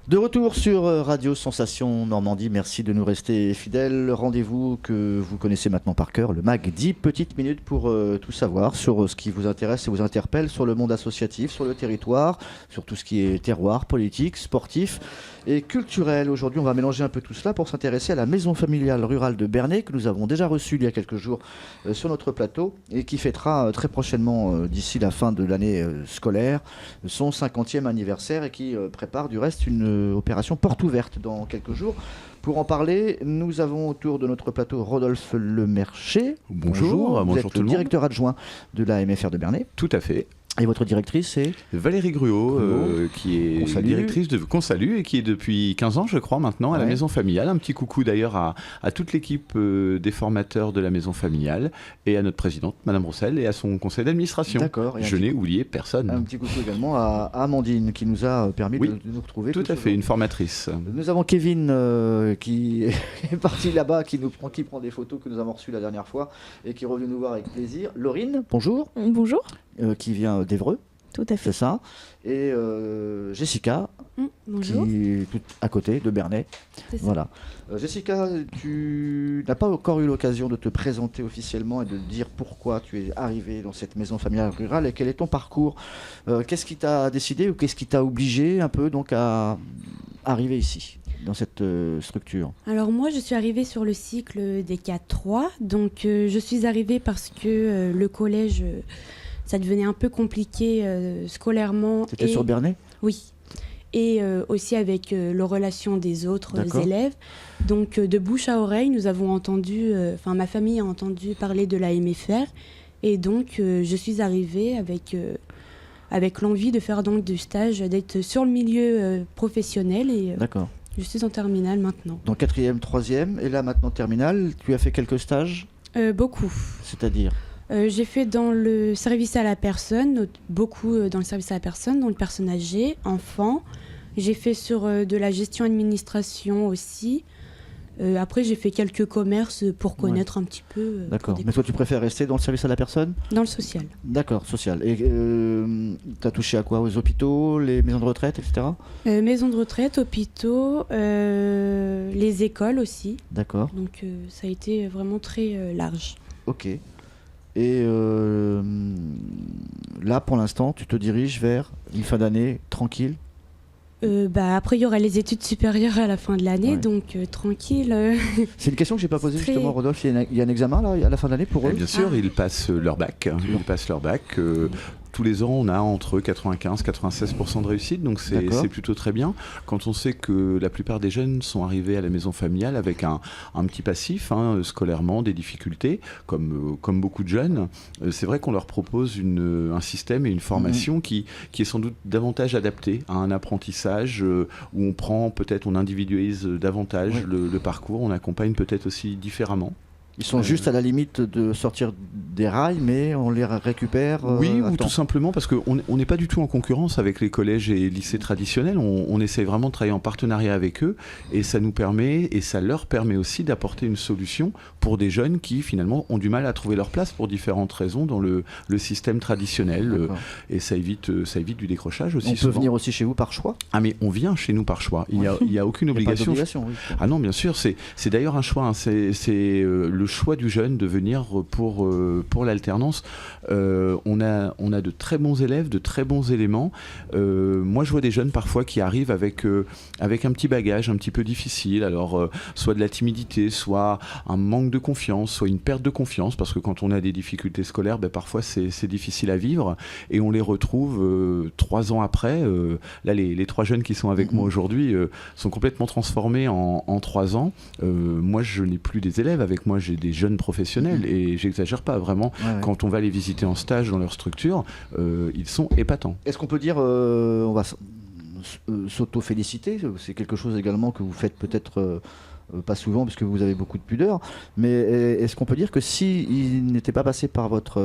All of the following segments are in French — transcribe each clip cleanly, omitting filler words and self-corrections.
De retour sur Radio Sensation Normandie, merci de nous rester fidèles. Rendez-vous que vous connaissez maintenant par cœur, le MAG, 10 petites minutes pour tout savoir sur ce qui vous intéresse et vous interpelle sur le monde associatif, sur le territoire, sur tout ce qui est terroir, politique, sportif et culturel. Aujourd'hui, on va mélanger un peu tout cela pour s'intéresser à la maison familiale rurale de Bernay que nous avons déjà reçue il y a quelques jours sur notre plateau et qui fêtera très prochainement, d'ici la fin de l'année scolaire, son 50e anniversaire et qui prépare du reste une opération porte ouverte dans quelques jours. Pour en parler, nous avons autour de notre plateau Rodolphe Lemerché. Bonjour, vous bonjour êtes tout le monde. directeur adjoint de la MFR de Bernay. Tout à fait. Et votre directrice, c'est Valérie Gruot, qui est directrice qu'on salue et qui est depuis 15 ans, je crois, maintenant, à la maison familiale. Un petit coucou d'ailleurs à toute l'équipe des formateurs de la maison familiale et à notre présidente, Madame Roussel, et à son conseil d'administration. D'accord. Je n'ai oublié personne. Un petit coucou également à Amandine qui nous a permis de nous retrouver. Tout à fait, une formatrice. Nous avons Kevin qui est parti là-bas, qui prend des photos que nous avons reçues la dernière fois et qui est revenu nous voir avec plaisir. Laurine, bonjour. Bonjour. Qui vient d'Évreux. Tout à fait. C'est ça. Et Jessica, bonjour. qui est tout à côté de Bernay. Voilà. Jessica, tu n'as pas encore eu l'occasion de te présenter officiellement et de dire pourquoi tu es arrivée dans cette maison familiale rurale et quel est ton parcours. Qu'est-ce qui t'a décidé ou qu'est-ce qui t'a obligé un peu donc à arriver ici dans cette structure? Alors moi, je suis arrivée sur le cycle des 4-3. Donc je suis arrivée parce que le collège, ça devenait un peu compliqué scolairement. C'était sur Bernay? Oui. Et aussi avec les relations des autres élèves. Donc de bouche à oreille, nous avons entendu, ma famille a entendu parler de la MFR. Et donc je suis arrivée avec l'envie de faire donc du stage, d'être sur le milieu professionnel. Et d'accord. Je suis en terminale maintenant. Donc 4e, 3e, et là maintenant terminale, tu as fait quelques stages? Beaucoup. C'est-à-dire? J'ai fait dans le service à la personne, beaucoup dans le service à la personne, dans le personne âgée, enfants. J'ai fait sur de la gestion administration aussi. Après, j'ai fait quelques commerces pour connaître un petit peu. D'accord. Mais toi, tu préfères rester dans le service à la personne? Dans le social. D'accord, social. Et tu as touché à quoi? Aux hôpitaux, les maisons de retraite, etc. Maisons de retraite, hôpitaux, les écoles aussi. D'accord. Donc, ça a été vraiment très large. Ok. Et là, pour l'instant, tu te diriges vers une fin d'année tranquille? Après, il y aura les études supérieures à la fin de l'année, donc tranquille. C'est une question que je n'ai pas posée justement, Rodolphe. Il y a un examen là, à la fin de l'année pour eux? Bien sûr, ils passent leur bac. Tous les ans, on a entre 95-96% de réussite, donc c'est plutôt très bien. Quand on sait que la plupart des jeunes sont arrivés à la maison familiale avec un petit passif, scolairement, des difficultés, comme beaucoup de jeunes, c'est vrai qu'on leur propose un système et une formation qui est sans doute davantage adapté à un apprentissage où on individualise davantage le parcours, on accompagne peut-être aussi différemment. Ils sont juste à la limite de sortir des rails, mais on les récupère oui, ou tout simplement parce qu'on n'est pas du tout en concurrence avec les collèges et lycées traditionnels. On essaie vraiment de travailler en partenariat avec eux et ça nous permet, et ça leur permet aussi d'apporter une solution pour des jeunes qui finalement ont du mal à trouver leur place pour différentes raisons dans le système traditionnel. Et ça évite du décrochage aussi. On peut venir aussi chez vous par choix? Ah, mais on vient chez nous par choix. Il n'y a aucune obligation. Il y a pas d'obligation, oui. Ah non, bien sûr, c'est d'ailleurs un choix. C'est le choix du jeune de venir pour l'alternance. On a de très bons élèves, de très bons éléments. Moi, je vois des jeunes parfois qui arrivent avec un petit bagage un petit peu difficile. Alors, soit de la timidité, soit un manque de confiance, soit une perte de confiance, parce que quand on a des difficultés scolaires, parfois c'est difficile à vivre. Et on les retrouve 3 ans après. Là, les 3 jeunes qui sont avec moi aujourd'hui sont complètement transformés en 3 ans. Moi, je n'ai plus des élèves avec moi, j'ai des jeunes professionnels et j'exagère pas vraiment. Quand on va les visiter en stage dans leur structure, ils sont épatants. Est-ce qu'on peut dire, on va s'auto-féliciter, c'est quelque chose également que vous faites peut-être pas souvent parce que vous avez beaucoup de pudeur, mais est-ce qu'on peut dire que s'ils n'étaient pas passés par votre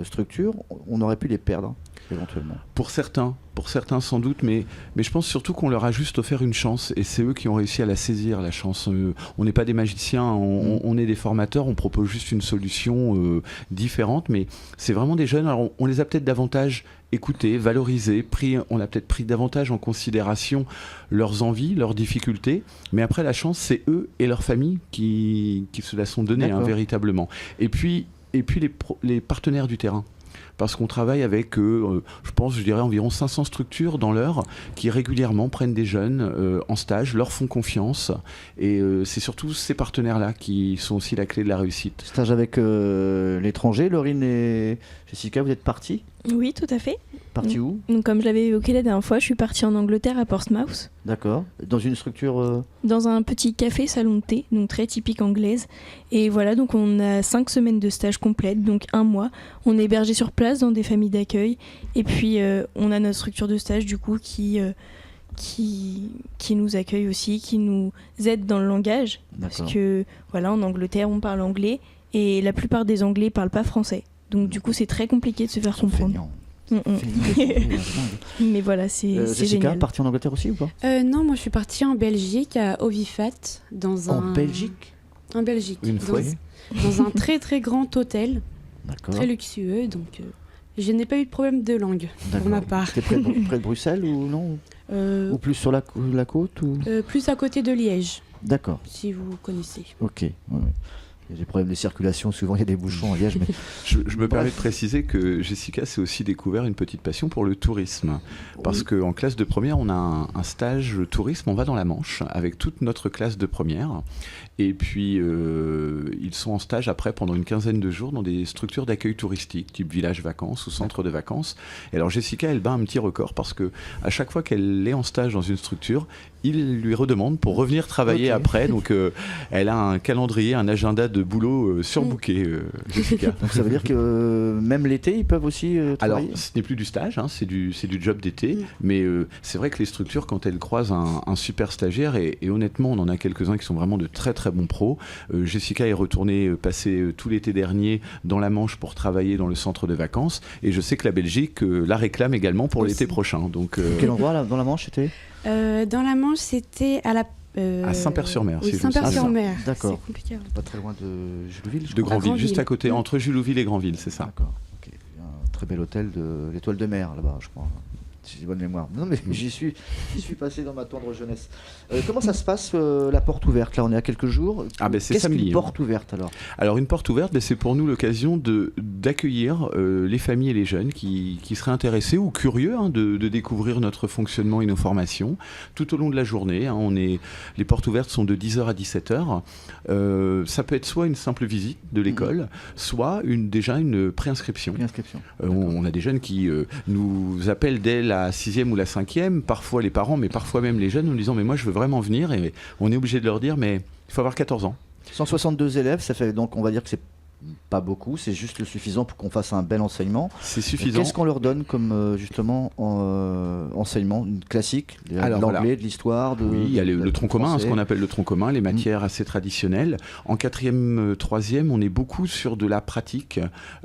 structure, on aurait pu les perdre? éventuellement. Pour certains sans doute, mais je pense surtout qu'on leur a juste offert une chance, et c'est eux qui ont réussi à la saisir, la chance. On n'est pas des magiciens, on est des formateurs, on propose juste une solution différente, mais c'est vraiment des jeunes. Alors on les a peut-être davantage écoutés, valorisés, on a peut-être pris davantage en considération leurs envies, leurs difficultés, mais après la chance, c'est eux et leur famille qui se la sont donnés, véritablement. Et puis les partenaires du terrain. Parce qu'on travaille avec, je dirais environ 500 structures dans l'heure qui régulièrement prennent des jeunes en stage, leur font confiance. Et c'est surtout ces partenaires-là qui sont aussi la clé de la réussite. Stage avec l'étranger, Laurine et Jessica, vous êtes partis ? Oui, tout à fait. Parti où ? Donc, comme je l'avais évoqué la dernière fois, je suis partie en Angleterre à Portsmouth. D'accord. Dans une structure Dans un petit café salon de thé, donc très typique anglaise. Et voilà, donc on a 5 semaines de stage complète, donc 1 mois. On est hébergé sur place dans des familles d'accueil. Et puis on a notre structure de stage du coup qui nous accueille aussi, qui nous aide dans le langage. D'accord. Parce que voilà, en Angleterre, on parle anglais et la plupart des Anglais parlent pas français. Donc du coup, c'est très compliqué de se faire comprendre. Mais voilà, c'est Jessica, génial. partie en Angleterre aussi ou pas ? Non, moi je suis partie en Belgique, à Ovifat, En Belgique ? En Belgique. Une fois. Dans un très très grand hôtel, D'accord. très luxueux, donc je n'ai pas eu de problème de langue pour ma part. C'était près de Bruxelles ou non ? Ou plus sur la côte ou... Plus à côté de Liège, D'accord. si vous connaissez. Ok. Ouais. Il y a des problèmes de circulation, souvent il y a des bouchons à Liège. Mais... Je me permets de préciser que Jessica s'est aussi découvert une petite passion pour le tourisme. Parce qu'en classe de première, on a un stage tourisme, on va dans la Manche avec toute notre classe de première. Et puis, ils sont en stage après pendant une quinzaine de jours dans des structures d'accueil touristique, type village vacances ou centre de vacances. Et alors Jessica, elle bat un petit record parce que à chaque fois qu'elle est en stage dans une structure, il lui redemande pour revenir travailler après. Donc, elle a un calendrier, un agenda de boulot surbooké, Jessica. Donc ça veut dire que même l'été, ils peuvent aussi travailler ? Alors, ce n'est plus du stage, c'est du job d'été. Mais c'est vrai que les structures, quand elles croisent un super stagiaire, et honnêtement, on en a quelques-uns qui sont vraiment de très très bons pros. Jessica est retournée passer tout l'été dernier dans la Manche pour travailler dans le centre de vacances. Et je sais que la Belgique la réclame également pour l'été prochain. Donc, quel endroit là, dans la Manche c'était ? Dans la Manche, c'était à Saint-Père-sur-Mer. Oui, Saint-Père-sur-Mer. D'accord. C'est compliqué. Pas très loin de Jullouville, De Granville, juste à côté, entre Jullouville et Granville, c'est ça. D'accord. Ok. Il y a un très bel hôtel de l'Étoile de Mer là-bas, je crois. Si j'ai bonne mémoire. Non, mais j'y suis passé dans ma tendre jeunesse. Comment ça se passe, la porte ouverte ? Là, on est à quelques jours. C'est Qu'est-ce samedi. qu'une porte ouverte alors ? Alors, une porte ouverte, c'est pour nous l'occasion d'accueillir les familles et les jeunes qui seraient intéressés ou curieux de découvrir notre fonctionnement et nos formations tout au long de la journée. Les portes ouvertes sont de 10h à 17h. Ça peut être soit une simple visite de l'école, soit déjà une préinscription. On a des jeunes qui nous appellent dès la 6e ou la 5e, parfois les parents, mais parfois même les jeunes, en disant mais moi je veux vraiment venir, et on est obligé de leur dire mais il faut avoir 14 ans. 162 élèves, ça fait donc on va dire que c'est pas beaucoup, c'est juste le suffisant pour qu'on fasse un bel enseignement. C'est suffisant. Qu'est-ce qu'on leur donne comme justement enseignement classique, de l'anglais, de l'histoire Oui, il y a le tronc commun, ce qu'on appelle le tronc commun, les matières assez traditionnelles. En 4e, 3e, on est beaucoup sur de la pratique,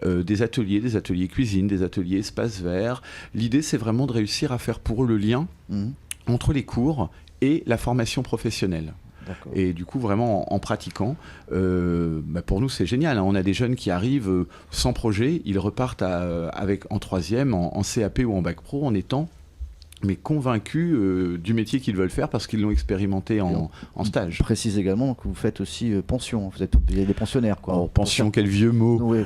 des ateliers cuisine, des ateliers espace vert. L'idée, c'est vraiment de réussir à faire pour eux le lien entre les cours et la formation professionnelle. D'accord. Et du coup, vraiment en pratiquant, pour nous, c'est génial. On a des jeunes qui arrivent sans projet, ils repartent en 3e, en CAP ou en bac pro, en étant convaincus du métier qu'ils veulent faire parce qu'ils l'ont expérimenté en stage. Je précise également que vous faites aussi pension, il y a des pensionnaires. Quoi. Oh, pension, quel vieux mot. Oui.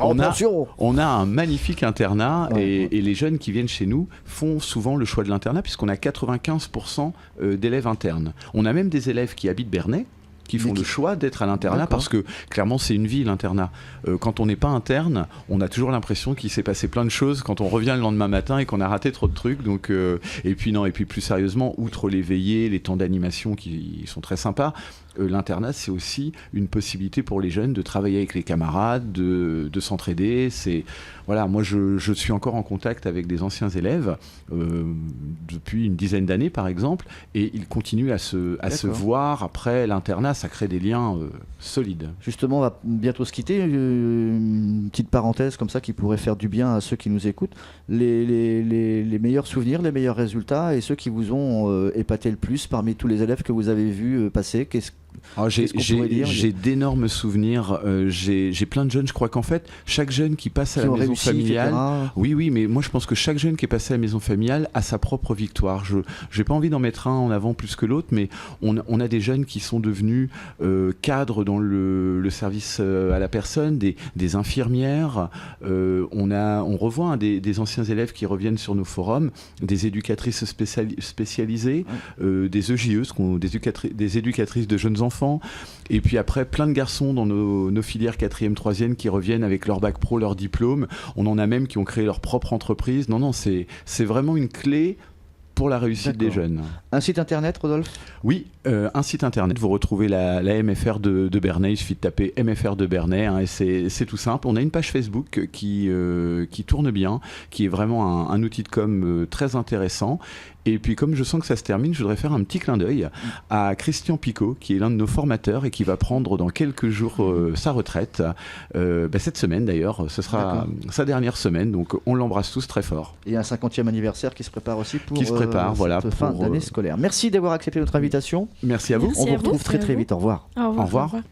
On a un magnifique internat et les jeunes qui viennent chez nous font souvent le choix de l'internat puisqu'on a 95% d'élèves internes. On a même des élèves qui habitent Bernay, qui font le choix d'être à l'internat parce que clairement c'est une vie l'internat. Quand on n'est pas interne, on a toujours l'impression qu'il s'est passé plein de choses quand on revient le lendemain matin et qu'on a raté trop de trucs. Donc, et puis plus sérieusement, outre les veillées, les temps d'animation qui sont très sympas, l'internat, c'est aussi une possibilité pour les jeunes de travailler avec les camarades, de s'entraider. Voilà, moi, je suis encore en contact avec des anciens élèves depuis une dizaine d'années, par exemple, et ils continuent à se voir. Après l'internat, ça crée des liens solides. Justement, on va bientôt se quitter. Une petite parenthèse comme ça qui pourrait faire du bien à ceux qui nous écoutent. Les meilleurs souvenirs, les meilleurs résultats et ceux qui vous ont épaté le plus parmi tous les élèves que vous avez vus passer. J'ai d'énormes souvenirs. J'ai plein de jeunes. Je crois qu'en fait, chaque jeune qui passe à la maison familiale, oui, mais moi je pense que chaque jeune qui est passé à la maison familiale a sa propre victoire. Je n'ai pas envie d'en mettre un en avant plus que l'autre, mais on a des jeunes qui sont devenus cadres dans le service à la personne, des infirmières. On revoit des anciens élèves qui reviennent sur nos forums, des éducatrices spécialisées, des EJE, des éducatrices de jeunes enfants, et puis après plein de garçons dans nos filières 4e, 3e qui reviennent avec leur bac pro, leur diplôme. On en a même qui ont créé leur propre entreprise. Non, c'est vraiment une clé pour la réussite des jeunes. Un site internet, Rodolphe ? Oui, un site internet. Vous retrouvez la MFR de Bernay. Il suffit de taper MFR de Bernay, et c'est tout simple. On a une page Facebook qui tourne bien, qui est vraiment un outil de com très intéressant. Et puis comme je sens que ça se termine, je voudrais faire un petit clin d'œil à Christian Picot, qui est l'un de nos formateurs et qui va prendre dans quelques jours sa retraite. Cette semaine d'ailleurs, ce sera sa dernière semaine, donc on l'embrasse tous très fort. Et un 50e anniversaire qui se prépare aussi pour cette fin d'année scolaire. Merci d'avoir accepté notre invitation. Merci à vous. On vous retrouve très vite. Au revoir. Au revoir. Au revoir.